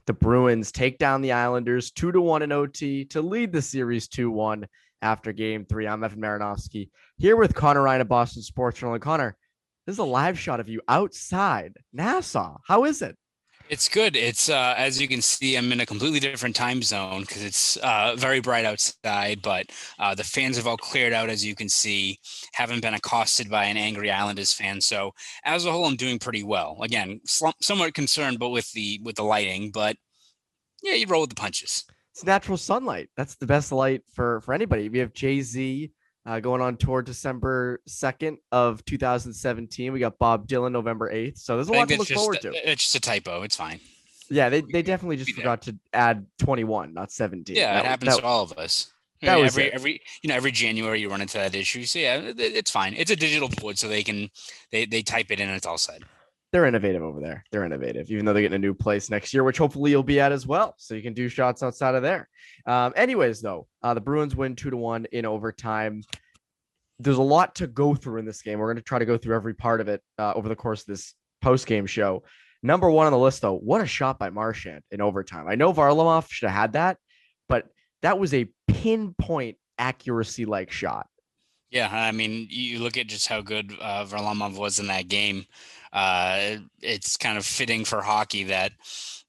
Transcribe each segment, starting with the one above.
The Bruins take down the Islanders 2-1 in OT to lead the series 2-1 after game three. I'm Evan Marinofsky here with Conor Ryan of Boston Sports Journal. And Connor, this is a live shot of you outside Nassau. How is it? It's good. It's as you can see, I'm in a completely different time zone because it's very bright outside, but the fans have all cleared out, as you can see. Haven't been accosted by an angry Islanders fan. So as a whole, I'm doing pretty well. Again, somewhat concerned, but with the lighting, but yeah, you roll with the punches. It's natural sunlight. That's the best light for anybody. We have Jay-Z going on tour December 2nd of 2017. We got Bob Dylan November 8th. So there's a I lot think to look forward to. it's just a typo. It's fine. Yeah, they We, definitely we just there. forgot to add 21, not 17. Yeah, it happens to all of us. I That mean, was every it. every every January you run into that issue. So yeah, it's fine. It's a digital board, so they type it in and it's all said. They're innovative over there. They're innovative, even though they're getting a new place next year, which hopefully you'll be at as well. So you can do shots outside of there. Anyways, though, the Bruins win 2-1 in overtime. There's a lot to go through in this game. We're going to try to go through every part of it over the course of this post-game show. Number one on the list, though, what a shot by Marchand in overtime. I know Varlamov should have had that, but that was a pinpoint accuracy like shot. Yeah, I mean, you look at just how good Varlamov was in that game. It's kind of fitting for hockey that,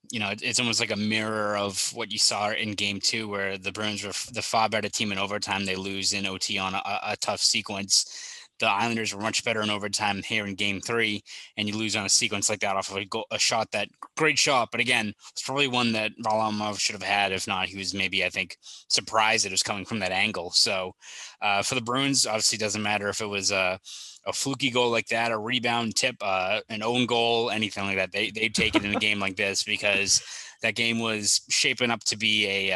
it's almost like a mirror of what you saw in game two, where the Bruins were the far better team in overtime. They lose in OT on a tough sequence. The Islanders were much better in overtime here in game three, and you lose on a sequence like that off of a shot that great shot. But again, it's probably one that Varlamov should have had. If not, he was maybe, I think, surprised it was coming from that angle. So for the Bruins, obviously doesn't matter if it was a fluky goal like that, a rebound tip, an own goal, anything like that. They'd take it in a game like this because that game was shaping up to be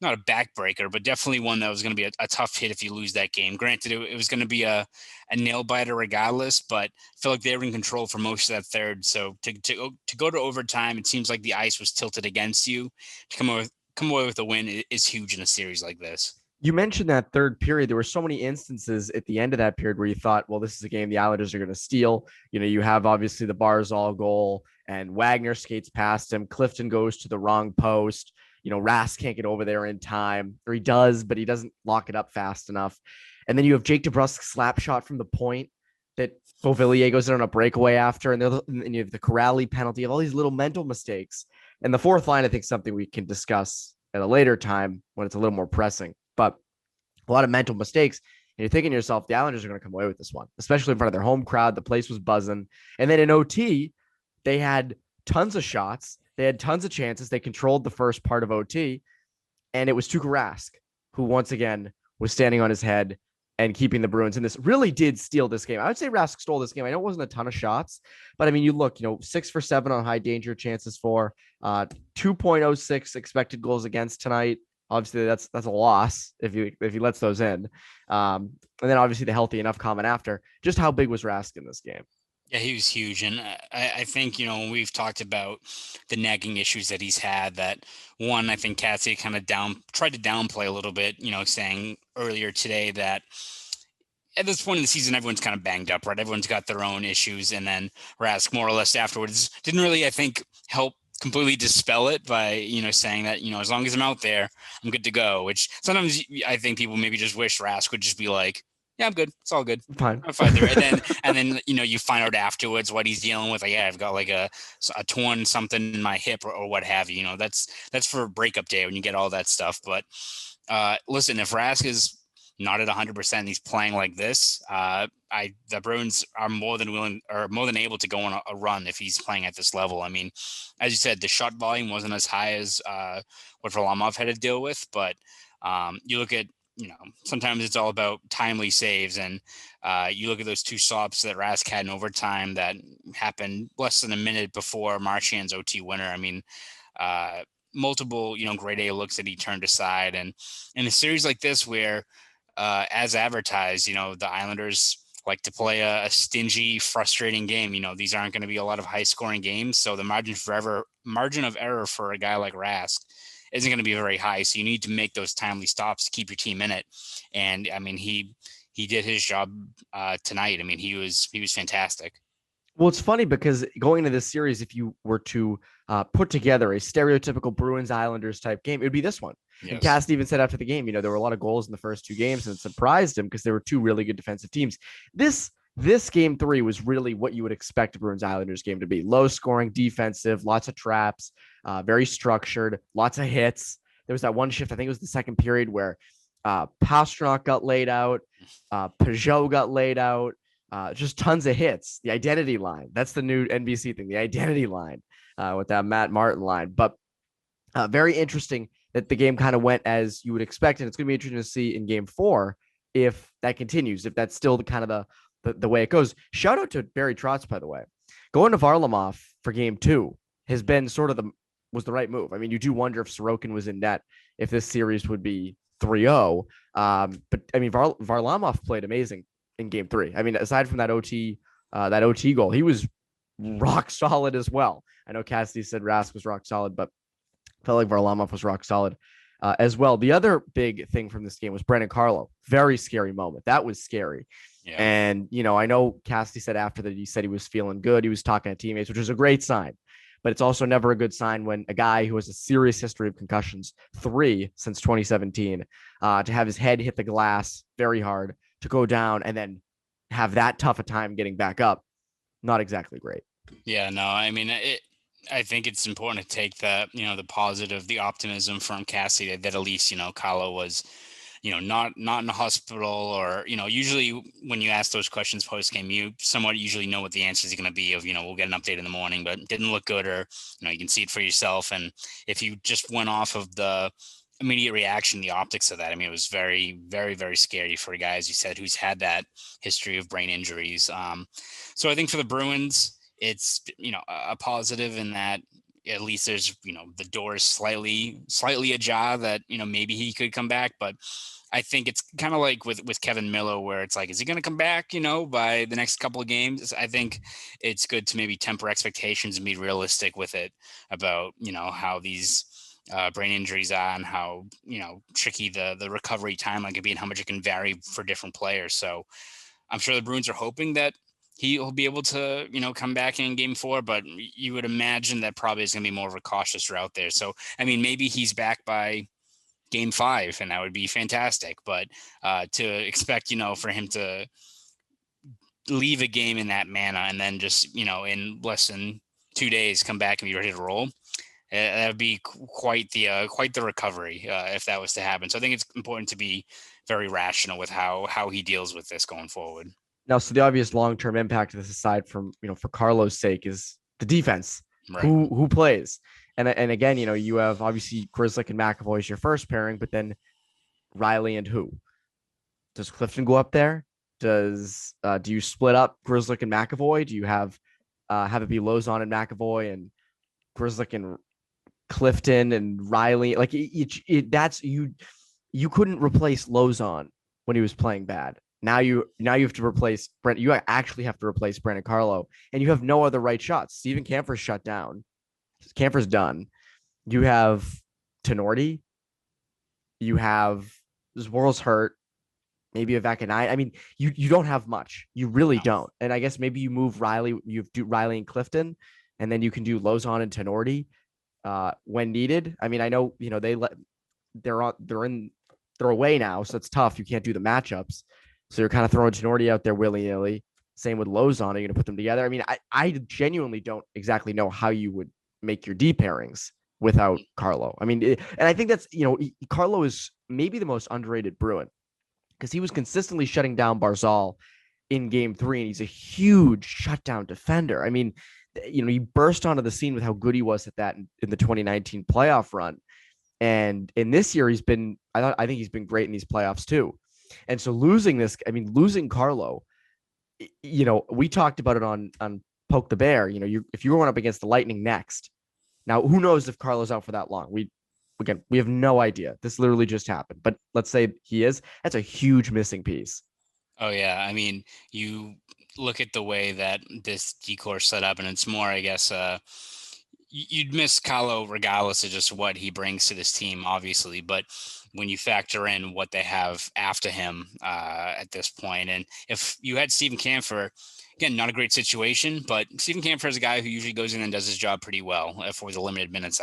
not a backbreaker, but definitely one that was going to be a tough hit if you lose that game. Granted, it was going to be a nail biter regardless, but I feel like they were in control for most of that third. So to go to overtime, it seems like the ice was tilted against you. To come away with a win is huge in a series like this. You mentioned that third period. There were so many instances at the end of that period where you thought, well, this is a game the Islanders are going to steal. You have obviously the Barzal goal and Wagner skates past him. Clifton goes to the wrong post. Rask can't get over there in time, or he does, but he doesn't lock it up fast enough. And then you have Jake DeBrusk's slap shot from the point that Beauvillier goes in on a breakaway after, and you have the Corrali penalty. You have all these little mental mistakes. And the fourth line, I think, something we can discuss at a later time when it's a little more pressing. But a lot of mental mistakes. And you're thinking to yourself, the Islanders are going to come away with this one, especially in front of their home crowd. The place was buzzing. And then in OT, they had tons of shots. They had tons of chances. They controlled the first part of OT. And it was Tuukka Rask who, once again, was standing on his head and keeping the Bruins in this. Really did steal this game. I would say Rask stole this game. I know it wasn't a ton of shots, but I mean, you look, 6 for 7 on high danger chances for 2.06 expected goals against tonight. Obviously, that's a loss if he lets those in. And then obviously the healthy enough comment after. Just how big was Rask in this game? Yeah, he was huge. And I think, when we've talked about the nagging issues that he's had, that one, I think Cassie kind of tried to downplay a little bit, saying earlier today that at this point in the season, everyone's kind of banged up, right? Everyone's got their own issues. And then Rask more or less afterwards didn't really, I think, help completely dispel it by, saying that, as long as I'm out there, I'm good to go, which sometimes I think people maybe just wish Rask would just be like, yeah, I'm good. It's all good. Fine. I'm fine there. And then, you find out afterwards what he's dealing with. Like, yeah, I've got like a torn something in my hip or what have you. That's for breakup day when you get all that stuff. But listen, if Rask is not at 100%, he's playing like this, the Bruins are more than willing or more than able to go on a run if he's playing at this level. I mean, as you said, the shot volume wasn't as high as what Varlamov had to deal with, but you look at, sometimes it's all about timely saves. And you look at those two stops that Rask had in overtime that happened less than a minute before Marchand's OT winner. I mean, multiple, grade A looks that he turned aside. And in a series like this where, as advertised, the Islanders like to play a stingy, frustrating game. These aren't going to be a lot of high scoring games. So the margin of error for a guy like Rask isn't going to be very high. So you need to make those timely stops to keep your team in it. And I mean, he did his job tonight. I mean, he was fantastic. Well, it's funny because going into this series, if you were to put together a stereotypical Bruins Islanders type game, it would be this one. And Yes. Cass even said after the game, there were a lot of goals in the first two games, and it surprised him because there were two really good defensive teams. This game three was really what you would expect a Bruins Islanders game to be: low scoring, defensive, lots of traps, very structured, lots of hits. There was that one shift, I think it was the second period, where Pastrnak got laid out, Peugeot got laid out. Just tons of hits. The identity line. That's the new NBC thing. The identity line with that Matt Martin line. But very interesting that the game kind of went as you would expect, and it's going to be interesting to see in Game 4 if that continues. If that's still the kind of the way it goes. Shout out to Barry Trotz, by the way. Going to Varlamov for Game 2 has been sort of was the right move. I mean, you do wonder if Sorokin was in net, if this series would be 3-0. But I mean, Varlamov played amazing in Game 3. I mean, aside from that OT goal, he was rock solid as well. I know Cassidy said Rask was rock solid, but I felt like Varlamov was rock solid as well. The other big thing from this game was Brandon Carlo. Very scary moment. That was scary. Yeah. And, I know Cassidy said after that, he said he was feeling good. He was talking to teammates, which is a great sign. But it's also never a good sign when a guy who has a serious history of concussions, 3 since 2017, to have his head hit the glass very hard, to go down and then have that tough a time getting back up. Not exactly great. Yeah, no, I mean, I think it's important to take the positive, the optimism from Cassie that at least, Carlo was, not in the hospital, or, usually when you ask those questions post game, you somewhat usually know what the answers are going to be of, we'll get an update in the morning, but didn't look good, or, you can see it for yourself. And if you just went off of the immediate reaction, the optics of that, I mean, it was very, very, very scary for a guy, as you said, who's had that history of brain injuries. So I think for the Bruins, it's, a positive in that at least there's, the door is slightly ajar that, maybe he could come back. But I think it's kind of like with Kevin Miller, where it's like, is he going to come back, by the next couple of games? I think it's good to maybe temper expectations and be realistic with it about, how these brain injuries are and how, tricky the recovery timeline can be and how much it can vary for different players. So I'm sure the Bruins are hoping that he'll be able to, come back in Game 4, but you would imagine that probably is going to be more of a cautious route there. So, I mean, maybe he's back by Game 5, and that would be fantastic. But to expect, for him to leave a game in that manner and then just, in less than 2 days come back and be ready to roll, that would be quite the recovery if that was to happen. So I think it's important to be very rational with how he deals with this going forward. Now, so the obvious long-term impact of this, aside from, for Carlo's sake, is the defense. Right. Who plays. And again, you have obviously Grzelcyk and McAvoy as your first pairing, but then Riley and who? Does Clifton go up there? Do you split up Grzelcyk and McAvoy? Do you have it be Lozon and McAvoy and Grzelcyk and Clifton and Riley? Like that's you couldn't replace Lozon when he was playing bad. Now you have to replace Brent. You actually have to replace Brandon Carlo, and you have no other right shots. Steven Kampfer's shut down. Kampfer's done. You have Tenorti. You have Zboril's hurt. Maybe a Vacanite. I mean, you don't have much. You really don't. And I guess maybe you move Riley. You do Riley and Clifton, and then you can do Lozon and Tenorti when needed. I mean, I know they're away now, so it's tough. You can't do the matchups. So you're kind of throwing Tenorti out there willy-nilly. Same with Lozon. Are you going to put them together? I mean, I genuinely don't exactly know how you would make your D pairings without Carlo. I mean, and I think that's, Carlo is maybe the most underrated Bruin because he was consistently shutting down Barzal in Game 3, and he's a huge shutdown defender. I mean, he burst onto the scene with how good he was at that in the 2019 playoff run. And in this year, I think he's been great in these playoffs too. And so losing Carlo, we talked about it on Poke the Bear. If you were going up against the Lightning next, now who knows if Carlo's out for that long? We have no idea. This literally just happened. But let's say he is. That's a huge missing piece. Oh yeah, I mean, you look at the way that this decor set up, and it's more, I guess, you'd miss Carlo regardless of just what he brings to this team, obviously. But when you factor in what they have after him at this point. And if you had Steven Kampfer, again, not a great situation, but Steven Kampfer is a guy who usually goes in and does his job pretty well for the limited minutes.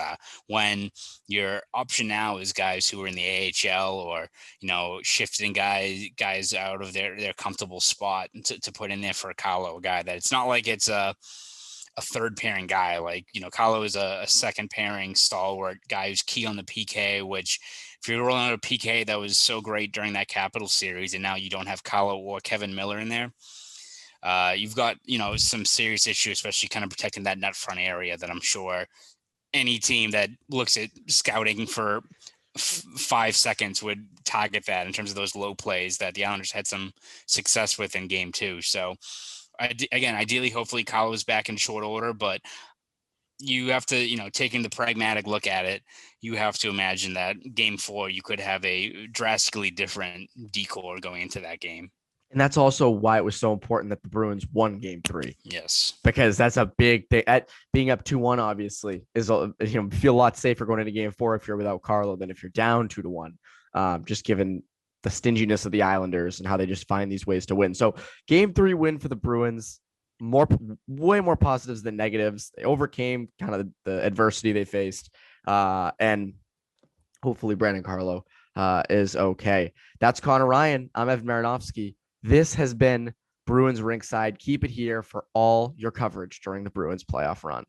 When your option now is guys who are in the AHL or, shifting guys out of their comfortable spot to put in there for a Carlo, a guy that it's not like it's a third pairing guy. Like, Carlo is a second pairing stalwart guy who's key on the PK, which if you're rolling out a PK that was so great during that Capital series, and now you don't have Carlo or Kevin Miller in there, you've got, some serious issue, especially kind of protecting that net front area that I'm sure any team that looks at scouting for 5 seconds would target that in terms of those low plays that the Islanders had some success with in game 2. So again, ideally, hopefully Carlo is back in short order, but you have to, taking the pragmatic look at it, you have to imagine that game 4, you could have a drastically different decor going into that game. And that's also why it was so important that the Bruins won game 3. Yes. Because that's a big thing. At being up 2-1, obviously, is, feel a lot safer going into game 4 if you're without Carlo than if you're down 2-1, just given the stinginess of the Islanders and how they just find these ways to win. So game 3 win for the Bruins, way more positives than negatives. They overcame kind of the adversity they faced. And hopefully Brandon Carlo is okay. That's Conor Ryan. I'm Evan Marinofsky. This has been Bruins Rinkside. Keep it here for all your coverage during the Bruins playoff run.